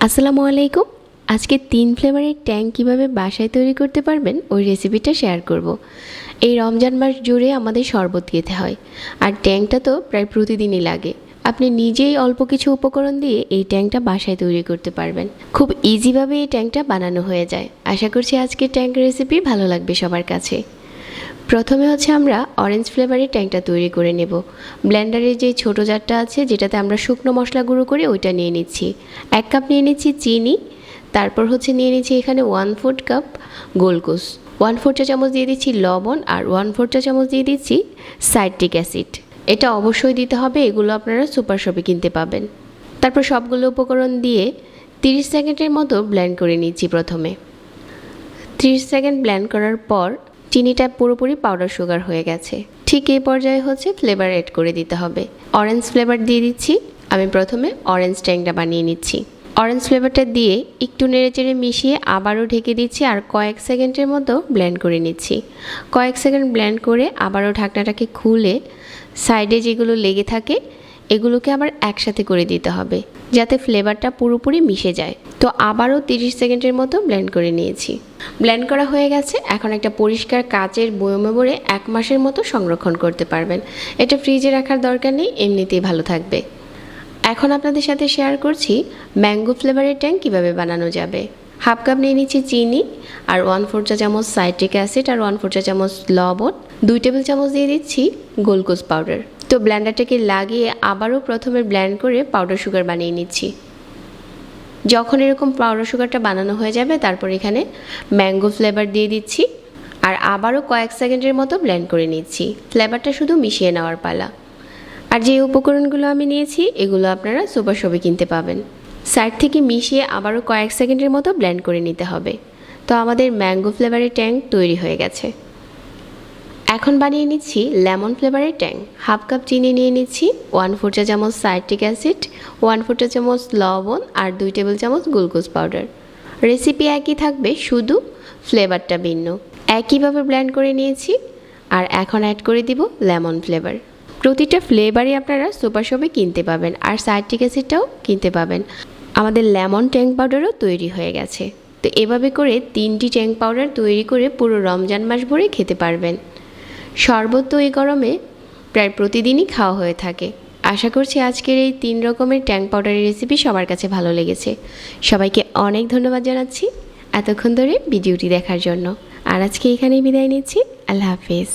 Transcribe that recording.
আসসালামু আলাইকুম। আজকে 3 ফ্লেভারের ট্যাং কিভাবে বাসায় তৈরি করতে পারবেন ওই রেসিপিটা শেয়ার করব। এই রমজান মাস জুড়ে আমাদের শরবত খেতে হয়, আর ট্যাংটা তো প্রায় প্রতিদিনই লাগে। আপনি নিজেই অল্প কিছু উপকরণ দিয়ে এই ট্যাংটা বাসায় তৈরি করতে পারবেন। খুব ইজিভাবে এই ট্যাংটা বানানো হয়ে যায়। আশা করছি আজকের ট্যাং রেসিপি ভালো লাগবে সবার কাছে। প্রথমে আমরা অরেঞ্জ ফ্লেভারের ট্যাংটা তৈরি করে নেব। ব্লেন্ডারের যে ছোট জারটা আছে যেটাতে আমরা শুকনো মশলা গুঁড়ো করে ওইটা নিয়ে নিচ্ছি। 1 কাপ নিয়ে নিচ্ছি চিনি, তারপর নিয়ে নিচ্ছি এখানে 1/4 কাপ গোলকুস, 1/4 চা চামচ দিয়ে দিচ্ছি লবণ, আর 1/4 চা চামচ দিয়ে দিচ্ছি সাইট্রিক অ্যাসিড। এটা অবশ্যই দিতে হবে, এগুলো আপনারা সুপার শপে কিনতে পাবেন। তারপর সবগুলো উপকরণ দিয়ে 30 সেকেন্ডের মতো ব্লেন্ড করে নিচ্ছি। প্রথমে 30 সেকেন্ড ব্লেন্ড করার পর চিনিটা পুরোপুরি পাউডার সুগার হয়ে গেছে। ঠিক এই পর্যায়ে ফ্লেভার অ্যাড করে দিতে হবে। অরেঞ্জ ফ্লেভার দিয়ে দিচ্ছি। আমি প্রথমে অরেঞ্জ ট্যাংটা বানিয়ে নিচ্ছি। অরেঞ্জ ফ্লেভারটা দিয়ে একটু নেড়েচেড়ে মিশিয়ে আবারও ঢেকে দিচ্ছি, আর কয়েক সেকেন্ডের মতো ব্লেন্ড করে নিচ্ছি। কয়েক সেকেন্ড ব্লেন্ড করে আবারও ঢাকনাটাকে খুলে সাইডে যেগুলো লেগে থাকে এগুলোকে আবার একসাথে করে দিতে হবে যাতে ফ্লেভারটা পুরোপুরি মিশে যায়। তো আবারও 30 সেকেন্ডের মতো ব্লেন্ড করে নিয়েছি। ব্লেন্ড করা হয়ে গেছে। এখন একটা পরিষ্কার কাচের বয়মে ভরে 1 মাসের মতো সংরক্ষণ করতে পারবেন। এটা ফ্রিজে রাখার দরকার নেই, এমনিতেই ভালো থাকবে। এখন আপনাদের সাথে শেয়ার করছি ম্যাঙ্গো ফ্লেভারের ট্যাং কীভাবে বানানো যাবে। 1/2 কাপ নিয়ে নিচ্ছি চিনি, আর 1/4 চা চামচ সাইট্রিক অ্যাসিড, আর 1/4 চা চামচ লবণ, 2 টেবিল চামচ দিয়ে দিচ্ছি গোলকুস পাউডার। তো ব্লেন্ডারটাকে লাগিয়ে আবারও প্রথমে ব্লেন্ড করে পাউডার সুগার বানিয়ে নিচ্ছি। যখন এরকম পাউডার সুগারটা বানানো হয়ে যাবে তারপর এখানে ম্যাঙ্গো ফ্লেভার দিয়ে দিচ্ছি, আর আবারও কয়েক সেকেন্ডের মতো ব্লেন্ড করে নিচ্ছি। ফ্লেভারটা শুধু মিশিয়ে নেওয়ার পালা। আর যে উপকরণগুলো আমি নিয়েছি এগুলো আপনারা সুপার শপে কিনতে পাবেন। সাইড থেকে মিশিয়ে আবারও কয়েক সেকেন্ডের মতো ব্লেন্ড করে নিতে হবে। তো আমাদের ম্যাঙ্গো ফ্লেভারের ট্যাং তৈরি হয়ে গেছে। এখন বানিয়ে নিচ্ছি লেমন ফ্লেভারের ট্যাং। 1/2 কাপ চিনি নিয়ে নিচ্ছি, 1/4 চা চামচ সাইট্রিক অ্যাসিড, 1/4 চা চামচ লবণ, আর 2 টেবিল চামচ গ্লুকোজ পাউডার। রেসিপি একই থাকবে, শুধু ফ্লেভারটা ভিন্ন। একইভাবে ব্লেন্ড করে নিয়েছি, আর এখন অ্যাড করে দিব লেমন ফ্লেভার। প্রতিটা ফ্লেভারই আপনারা সুপার শপে কিনতে পাবেন, আর সাইট্রিক অ্যাসিডটাও কিনতে পাবেন। আমাদের লেমন ট্যাং পাউডারও তৈরি হয়ে গেছে। তো এভাবে করে 3টি ট্যাং পাউডার তৈরি করে পুরো রমজান মাস ভরে খেতে পারবেন। শরবত তো এই গরমে প্রায় প্রতিদিনই খাওয়া হয়ে থাকে। আশা করছি আজকের এই 3 রকমের ট্যাং পাউডারের রেসিপি সবার কাছে ভালো লেগেছে। সবাইকে অনেক ধন্যবাদ জানাচ্ছি এতক্ষণ ধরে ভিডিওটি দেখার জন্য। আর আজকে এখানেই বিদায় নিচ্ছি। আল্লাহ হাফেজ।